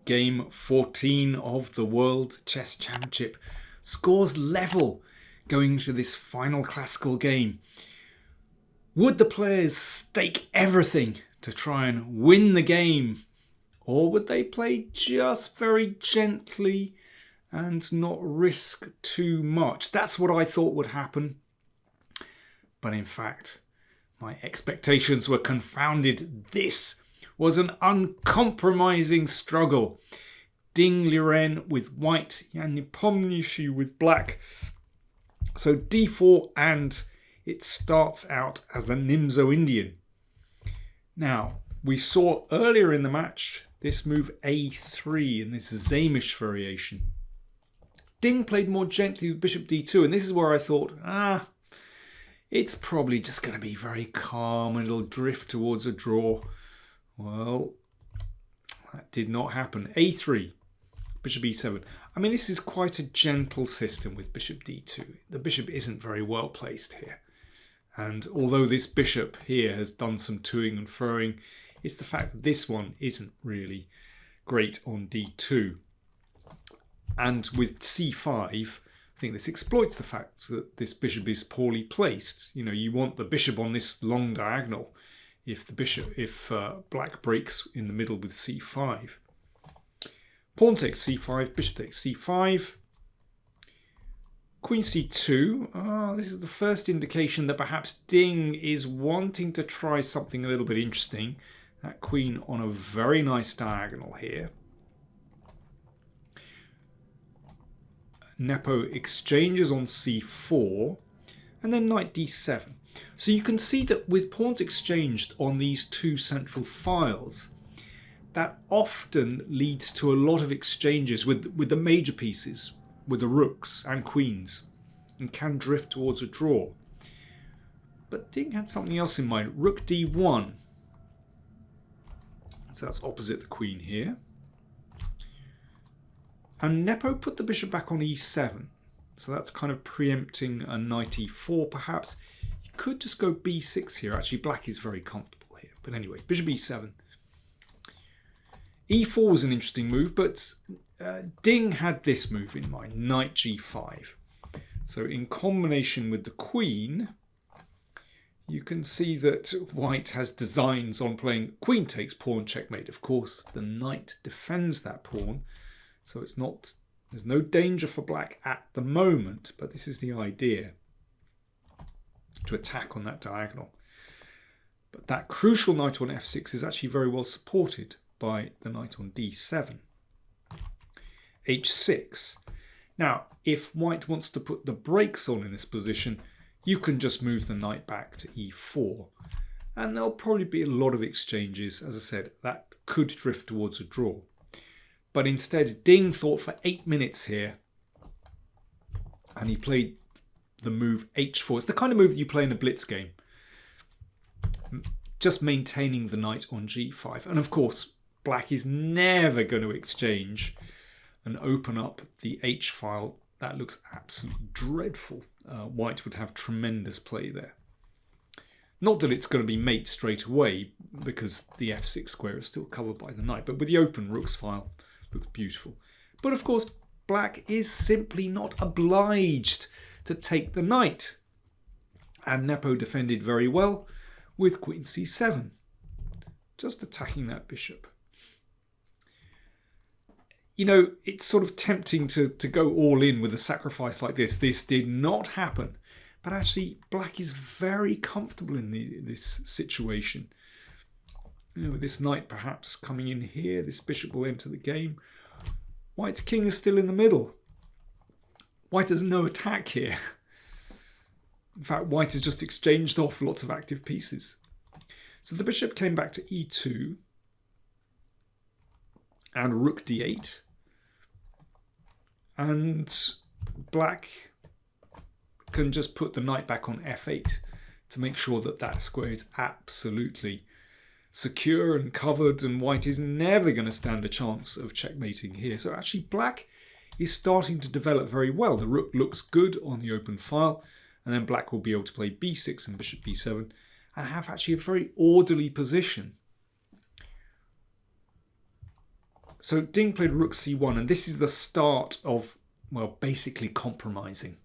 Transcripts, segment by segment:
Game 14 of the World Chess Championship. Scores level going into this final classical game. Would the players stake everything to try and win the game? Or would they play just very gently and not risk too much? That's what I thought would happen. But in fact, my expectations were confounded. This was an uncompromising struggle. Ding Liren with white and Nepomniachtchi with black. So d4, and it starts out as a Nimzo Indian. Now, we saw earlier in the match this move a3 in this Zamish variation. Ding played more gently with bishop d2, and this is where I thought, it's probably just going to be very calm and it'll drift towards a draw. Well, that did not happen. a3, bishop e7. I mean, this is quite a gentle system with bishop d2. The bishop isn't very well placed here. And although this bishop here has done some toing and froing, it's the fact that this one isn't really great on d2. And with c5, I think this exploits the fact that this bishop is poorly placed. You know, you want the bishop on this long diagonal if black breaks in the middle with c5. Pawn takes c5, bishop takes c5. Queen c2. This is the first indication that perhaps Ding is wanting to try something a little bit interesting. That queen on a very nice diagonal here. Nepo exchanges on c4 and then knight d7. So you can see that with pawns exchanged on these two central files, that often leads to a lot of exchanges with the major pieces, with the rooks and queens, and can drift towards a draw. But Ding had something else in mind. Rook d1. So that's opposite the queen here. And Nepo put the bishop back on e7. So that's kind of preempting a knight e4 perhaps. You could just go b6 here. Actually, black is very comfortable here. But anyway, bishop e7. e4 was an interesting move, but Ding had this move in mind, knight g5. So in combination with the queen, you can see that white has designs on playing queen takes pawn checkmate. Of course, the knight defends that pawn. So there's no danger for black at the moment, but this is the idea, to attack on that diagonal. But that crucial knight on f6 is actually very well supported by the knight on d7. h6. Now, if white wants to put the brakes on in this position, you can just move the knight back to e4. And there'll probably be a lot of exchanges. As I said, that could drift towards a draw. But instead, Ding thought for 8 minutes here, and he played the move h4. It's the kind of move that you play in a blitz game, just maintaining the knight on g5. And of course, black is never going to exchange and open up the h file. That looks absolutely dreadful. White would have tremendous play there. Not that it's going to be mate straight away, because the f6 square is still covered by the knight, but with the open rooks file, looks beautiful. But of course, black is simply not obliged to take the knight. And Nepo defended very well with queen c7, just attacking that bishop. You know, it's sort of tempting to go all in with a sacrifice like this. This did not happen. But actually, black is very comfortable in this situation. You know, with this knight perhaps coming in here, this bishop will enter the game. White's king is still in the middle. White has no attack here. In fact, white has just exchanged off lots of active pieces. So the bishop came back to e2 and rook d8. And black can just put the knight back on f8 to make sure that that square is absolutely secure and covered, and white is never going to stand a chance of checkmating here. So actually black is starting to develop very well. The rook looks good on the open file, and then black will be able to play b6 and bishop b7 and have actually a very orderly position. So Ding played rook c1, and this is the start of, well, basically compromising.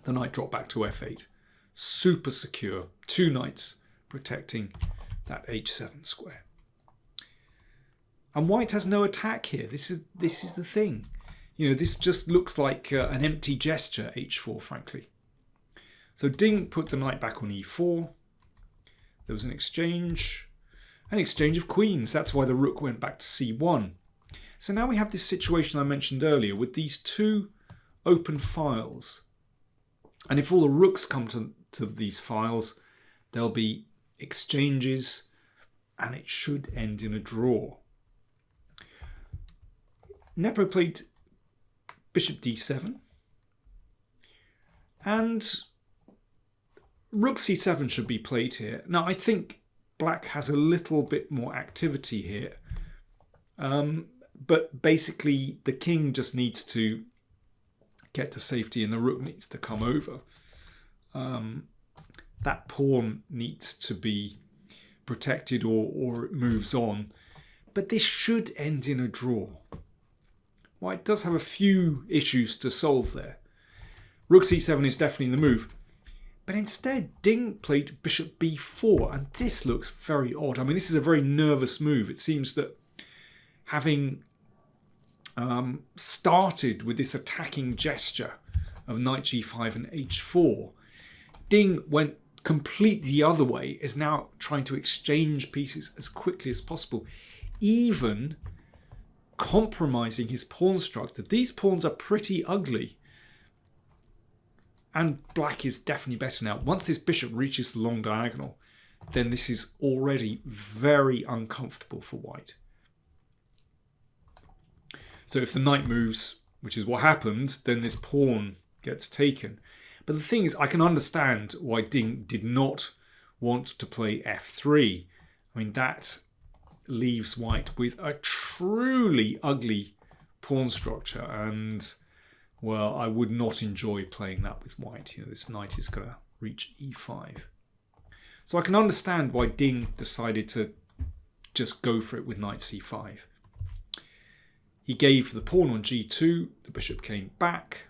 The knight dropped back to f8. Super secure. 2 knights protecting that h7 square. And white has no attack here. This is the thing. This just looks like an empty gesture, h4, frankly. So Ding put the knight back on e4. There was an exchange of queens. That's why the rook went back to c1. So now we have this situation I mentioned earlier with these 2 open files. And if all the rooks come to these files, there'll be exchanges, and it should end in a draw. Nepo played bishop d7, and rook c7 should be played here. Now I think black has a little bit more activity here, but basically the king just needs to get to safety and the rook needs to come over. That pawn needs to be protected or it moves on, but this should end in a draw. White does have a few issues to solve there. Rook c7 is definitely the move. But instead, Ding played bishop b4, and this looks very odd. I mean, this is a very nervous move. It seems that having started with this attacking gesture of knight g5 and h4, Ding went completely the other way, is now trying to exchange pieces as quickly as possible, even compromising his pawn structure. These pawns are pretty ugly. And black is definitely better now. Once this bishop reaches the long diagonal, then this is already very uncomfortable for white. So if the knight moves, which is what happened, then this pawn gets taken. But the thing is, I can understand why Ding did not want to play f3. I mean, that leaves white with a truly ugly pawn structure, and well, I would not enjoy playing that with white. This knight is going to reach e5. So I can understand why Ding decided to just go for it with knight c5. He gave the pawn on g2, the bishop came back.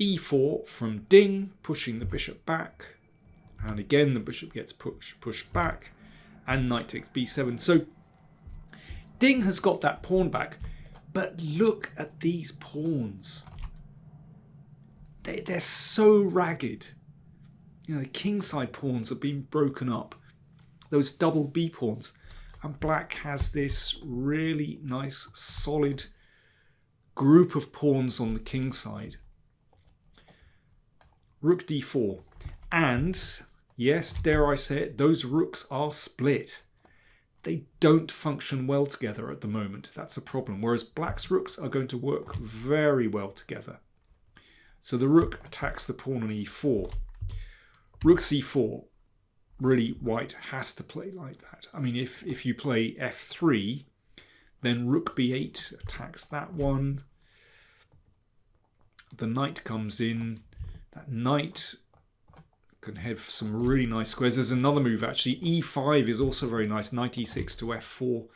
e4 from Ding, pushing the bishop back. And again, the bishop gets pushed back. And knight takes b7. So Ding has got that pawn back. But look at these pawns. They're so ragged. The kingside pawns have been broken up. Those double b pawns. And black has this really nice, solid group of pawns on the kingside. Rook d4. And, yes, dare I say it, those rooks are split. They don't function well together at the moment. That's a problem. Whereas black's rooks are going to work very well together. So the rook attacks the pawn on e4. Rook c4. Really, white has to play like that. I mean, if you play f3, then rook b8 attacks that one. The knight comes in. That knight can head for some really nice squares. There's another move actually. e5 is also very nice. Knight e6 to f4. You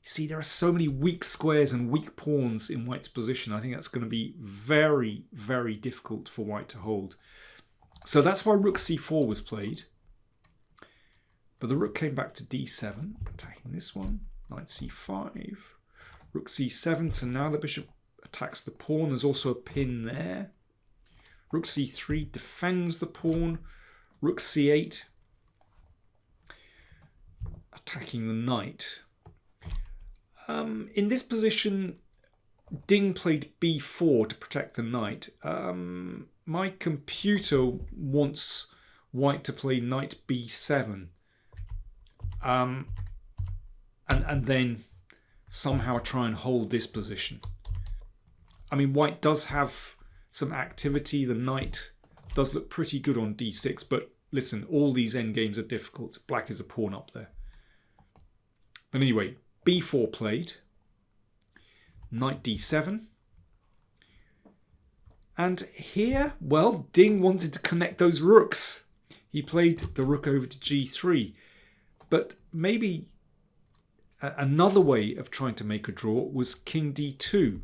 see, there are so many weak squares and weak pawns in white's position. I think that's going to be very, very difficult for white to hold. So that's why rook c4 was played. But the rook came back to d7, attacking this one. Knight c5. Rook c7. So now the bishop attacks the pawn. There's also a pin there. Rook c3 defends the pawn. Rook c8 attacking the knight. In this position, Ding played b4 to protect the knight. My computer wants white to play knight b7. And then somehow try and hold this position. I mean, white does have some activity. The knight does look pretty good on d6, but listen, all these endgames are difficult. Black is a pawn up there. But anyway, b4 played. Knight d7. And here, well, Ding wanted to connect those rooks. He played the rook over to g3. But maybe another way of trying to make a draw was king d2.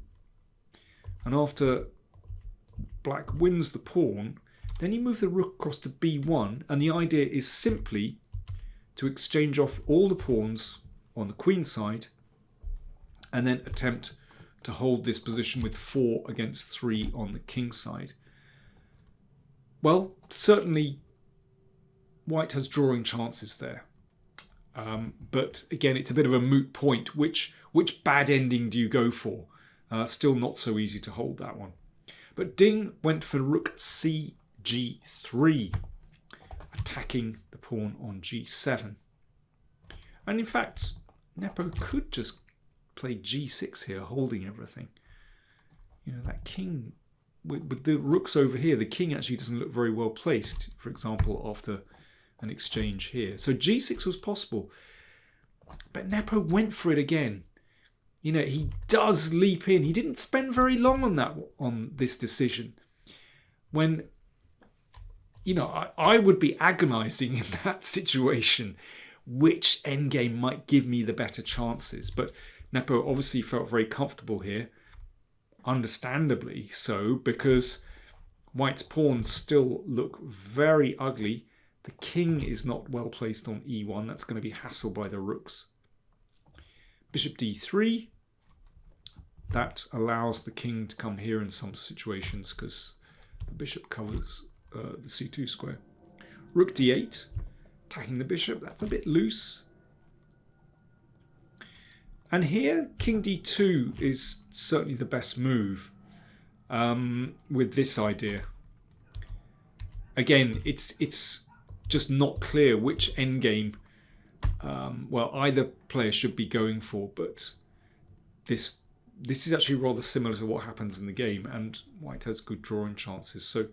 And after black wins the pawn, then you move the rook across to b1, and the idea is simply to exchange off all the pawns on the queen side and then attempt to hold this position with 4 against 3 on the king side. Well, certainly white has drawing chances there. But again, it's a bit of a moot point. Which bad ending do you go for? Still not so easy to hold that one. But Ding went for rook cg3, attacking the pawn on g7. And in fact, Nepo could just play g6 here, holding everything. You know, that king, with the rooks over here, the king actually doesn't look very well placed, for example, after an exchange here. So g6 was possible. But Nepo went for it again. You know, he does leap in. He didn't spend very long on this decision. When, you know, I would be agonizing in that situation which endgame might give me the better chances. But Nepo obviously felt very comfortable here. Understandably so, because white's pawns still look very ugly. The king is not well placed on e1. That's going to be hassled by the rooks. Bishop d3. That allows the king to come here in some situations because the bishop covers the c2 square. Rook d8. Attacking the bishop. That's a bit loose. And here, king d2 is certainly the best move with this idea. Again, it's just not clear which endgame well, either player should be going for, but this is actually rather similar to what happens in the game, and white has good drawing chances. So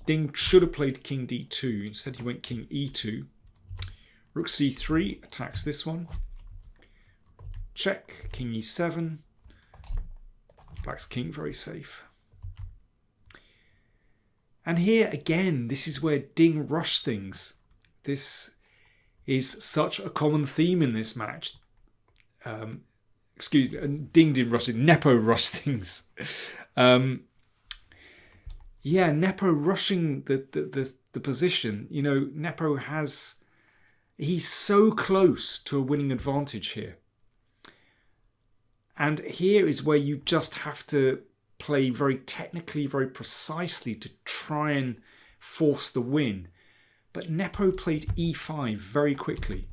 Ding should have played king d2. Instead he went king e2. Rook c3 attacks this one. Check, king e7. Black's king very safe. And here again, this is where Ding rushed things. This is such a common theme in this match. Excuse me, Ding didn't rush it, Nepo rushed things. Yeah, Nepo rushing the position. You know, Nepo he's so close to a winning advantage here. And here is where you just have to play very technically, very precisely to try and force the win. But Nepo played e5 very quickly.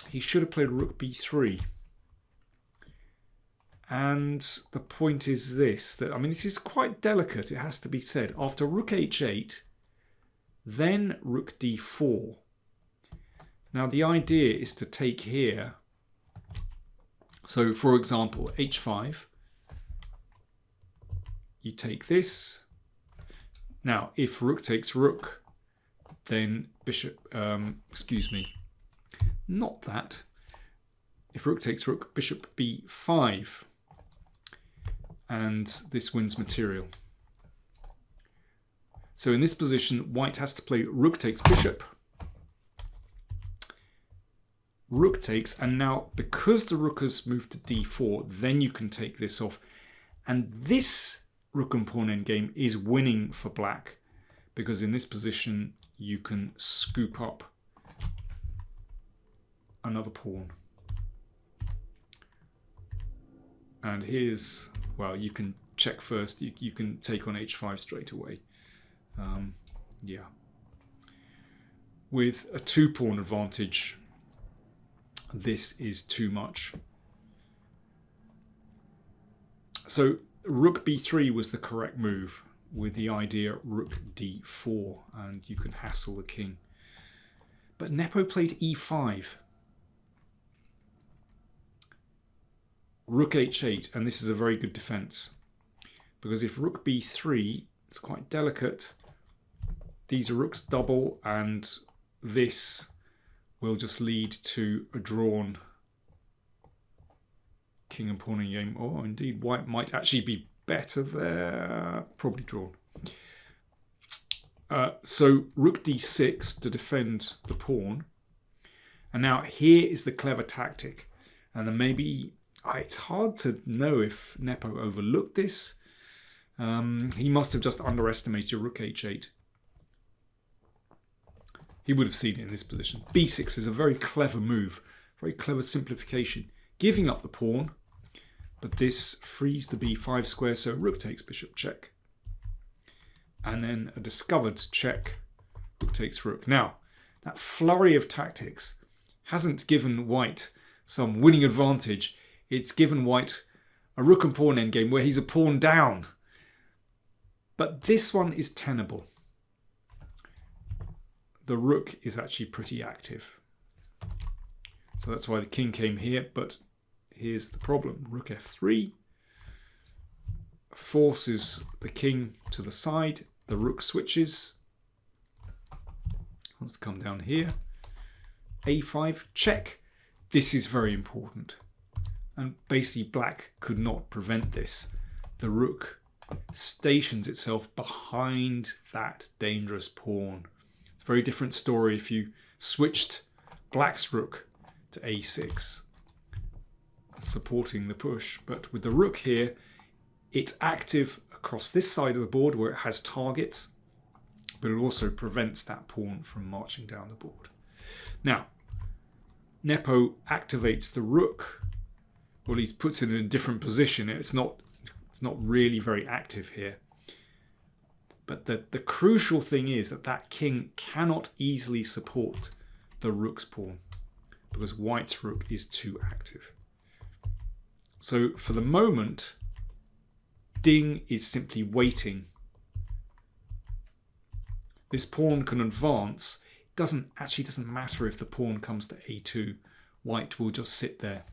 He should have played rook b3. And the point is this, that, I mean, this is quite delicate, it has to be said. After rook h8, then rook d4. Now the idea is to take here. So for example, h5, you take this. Now if rook takes rook, then bishop, excuse me, not that. If rook takes rook, bishop b5. And this wins material. So in this position, white has to play rook takes bishop. Rook takes, and now because the rook has moved to d4, then you can take this off. And this rook and pawn endgame is winning for black, because in this position you can scoop up another pawn. And here's, well, you can check first, you can take on h5 straight away. Yeah. With a 2-pawn advantage, this is too much. So rook b3 was the correct move, with the idea rook d4, and you can hassle the king. But Nepo played e5. Rook h8, and this is a very good defense, because if rook b3, it's quite delicate. These rooks double, and this will just lead to a drawn king and pawn game. Oh, indeed, white might actually be better there. Probably drawn. So rook d6 to defend the pawn. And now here is the clever tactic. And then maybe it's hard to know if Nepo overlooked this. He must have just underestimated rook h8. He would have seen it in this position. b6 is a very clever move, very clever simplification, giving up the pawn, but this frees the b5 square, so rook takes bishop check. And then a discovered check, rook takes rook. Now, that flurry of tactics hasn't given white some winning advantage. It's given white a rook and pawn endgame where he's a pawn down. But this one is tenable. The rook is actually pretty active. So that's why the king came here, but here's the problem. Rook f3 forces the king to the side. The rook switches. Wants to come down here. a5, check. This is very important. And basically black could not prevent this. The rook stations itself behind that dangerous pawn. It's a very different story if you switched black's rook to a6, supporting the push. But with the rook here, it's active across this side of the board where it has targets, but it also prevents that pawn from marching down the board. Now, Nepo activates the rook, or at least puts it in a different position. It's not really very active here. But the crucial thing is that that king cannot easily support the rook's pawn because white's rook is too active. So for the moment, Ding is simply waiting. This pawn can advance. It doesn't matter if the pawn comes to a2. White will just sit there.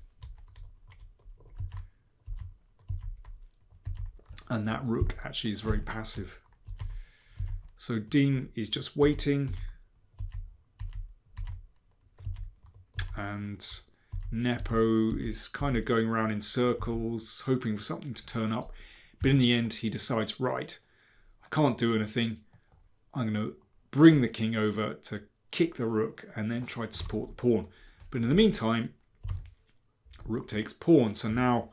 And that rook actually is very passive. So Ding is just waiting. And Nepo is kind of going around in circles, hoping for something to turn up. But in the end, he decides, right, I can't do anything. I'm going to bring the king over to kick the rook and then try to support the pawn. But in the meantime, rook takes pawn. So now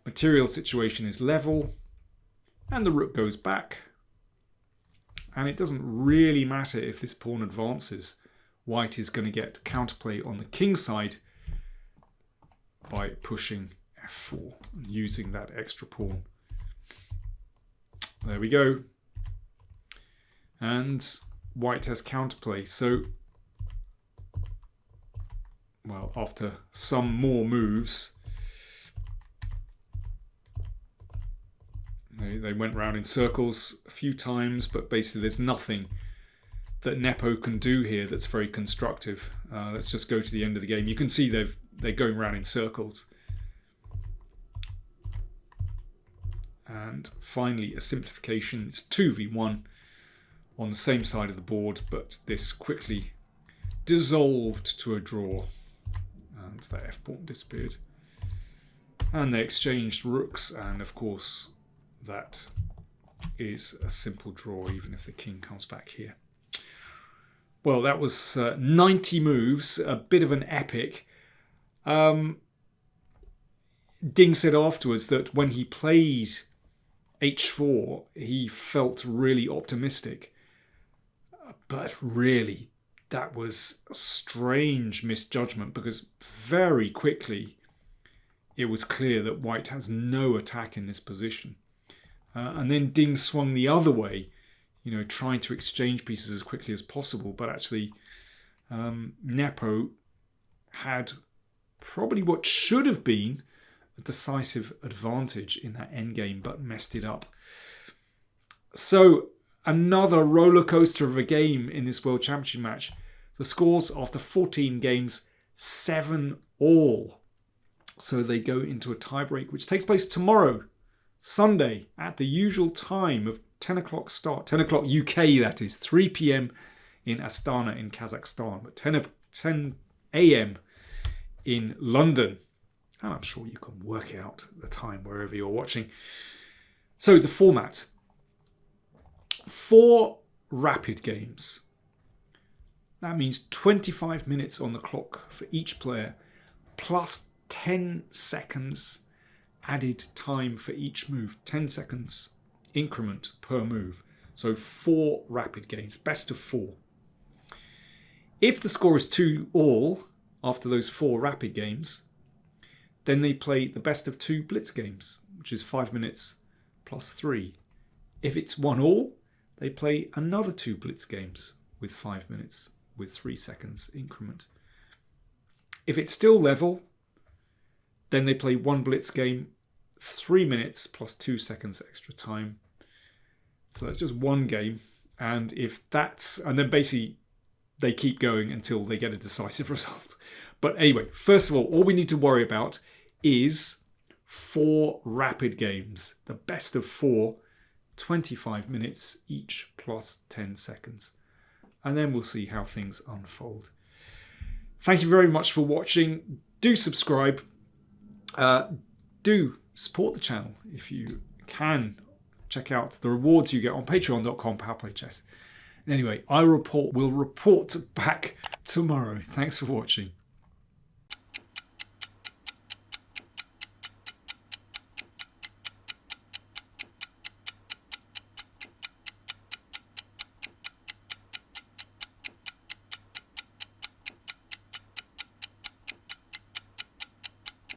material situation is level and the rook goes back. And it doesn't really matter if this pawn advances. White is going to get counterplay on the king side by pushing f4 and using that extra pawn. There we go. And white has counterplay. So, well, after some more moves, they went round in circles a few times, but basically there's nothing that Nepo can do here that's very constructive. Let's just go to the end of the game. You can see they're going around in circles. And finally, a simplification. It's 2v1 on the same side of the board, but this quickly dissolved to a draw. And that f-pawn disappeared. And they exchanged rooks, and of course, that is a simple draw, even if the king comes back here. Well, that was 90 moves, a bit of an epic. Ding said afterwards that when he played h4, he felt really optimistic. But really, that was a strange misjudgment because very quickly it was clear that white has no attack in this position. And then Ding swung the other way, trying to exchange pieces as quickly as possible. But actually, Nepo had probably what should have been a decisive advantage in that endgame, but messed it up. So another roller coaster of a game in this World Championship match. The scores after 14 games, 7-all. So they go into a tiebreak, which takes place tomorrow, Sunday, at the usual time of 10 o'clock start. 10 o'clock UK, that is. 3 p.m. in Astana in Kazakhstan. But 10 a.m. in London. And I'm sure you can work out the time wherever you're watching. So the format. 4 rapid games. That means 25 minutes on the clock for each player, plus 10 seconds added time for each move. 10 seconds increment per move. So 4 rapid games, best of 4. If the score is 2-all after those 4 rapid games, then they play the best of 2 blitz games, which is 5 minutes plus 3. If it's 1-all, they play another 2 blitz games with 5 minutes with 3 seconds increment. If it's still level, then they play 1 blitz game, 3 minutes plus 2 seconds extra time. So that's just 1 game. And then basically they keep going until they get a decisive result. But anyway, first of all we need to worry about is 4 rapid games. The best of 4, 25 minutes each plus 10 seconds. And then we'll see how things unfold. Thank you very much for watching. Do subscribe. Do support the channel if you can. Check out the rewards you get on patreon.com/PowerPlayChess. And anyway, will report back tomorrow. Thanks for watching.